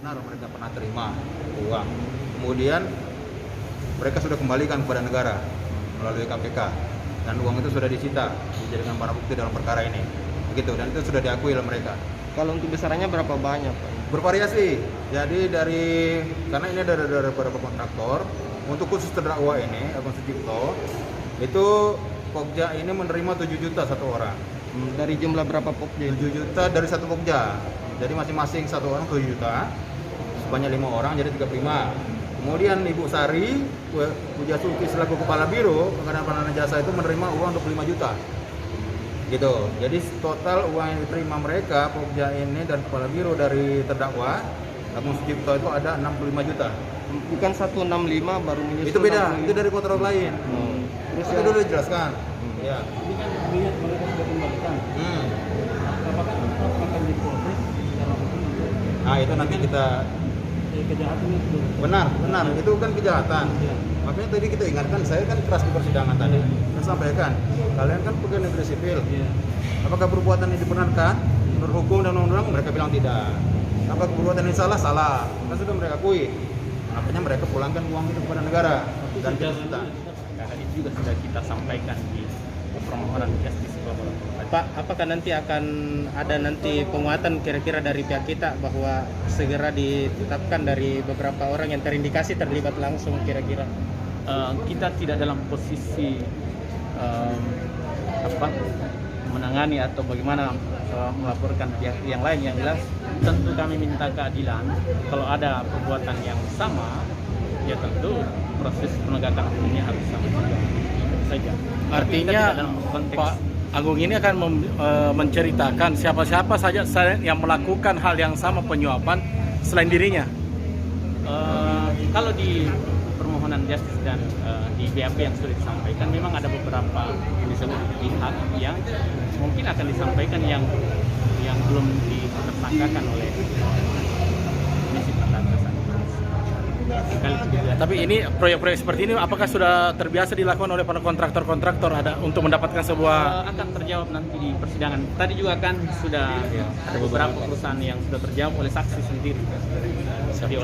benar mereka pernah terima uang. Kemudian mereka sudah kembalikan kepada negara melalui KPK dan uang itu sudah disita dijadikan barang bukti dalam perkara ini. Begitu, dan itu sudah diakui oleh mereka. Kalau untuk besarannya berapa banyak, Pak? Bervariasi. Jadi karena ini dari beberapa kontraktor, untuk khusus terdakwa ini Agung Sucipto itu Pokja ini menerima 7 juta satu orang. Dari jumlah berapa Pokja? 7 juta dari satu Pokja. Jadi masing-masing satu orang 7 juta. Sebanyak 5 orang jadi 35. Kemudian Ibu Sari Pujasuki selaku kepala biro pengadaan penanaman jasa itu menerima uang 25 juta. Gitu. Jadi total uang yang diterima mereka Pokja ini dan kepala biro dari terdakwa Agung Sucipto itu ada 65 juta. Bukan 165 baru menyusul. Itu beda, 65. itu dari kontrak lain. Terus Itu dulu dijelaskan. Ya. Ini kan lihat mereka sudah kembalikan. Apakah tetap akan diproses secara hukum untuk Nah, itu nanti kita kejahatan itu? benar, itu kan kejahatan. Ya. Makanya tadi kita ingatkan, saya kan keras di persidangan tadi. Saya sampaikan, kalian kan pegawai negeri sipil. Ya. Apakah perbuatan ini dibenarkan menurut hukum dan undang-undang? Mereka bilang tidak. Apakah perbuatan ini salah? Salah. Kan sudah mereka akui. Makanya mereka pulangkan uang itu kepada negara dan kita. Hal itu juga sudah kita sampaikan di permohonan justice kolaboratif. Pak, apakah nanti akan ada penguatan kira-kira dari pihak kita bahwa segera ditetapkan dari beberapa orang yang terindikasi terlibat langsung kira-kira? Kita tidak dalam posisi menangani atau bagaimana melaporkan pihak yang lain. Yang jelas tentu kami minta keadilan. Kalau ada perbuatan yang sama, ya tentu proses penegakan hukumnya harus sama juga. Saja. Artinya Pak Agung ini akan menceritakan siapa-siapa saja yang melakukan hal yang sama penyuapan selain dirinya. Kalau di permohonan justice dan di BAP yang sudah disampaikan, memang ada beberapa disebut pihak yang mungkin akan disampaikan yang belum ditersangkakan oleh Komisi Pemberantasan. Tapi ini proyek-proyek seperti ini apakah sudah terbiasa dilakukan oleh para kontraktor ada untuk mendapatkan sebuah akan terjawab nanti di persidangan. Tadi juga kan sudah ada beberapa perusahaan yang sudah terjawab oleh saksi sendiri.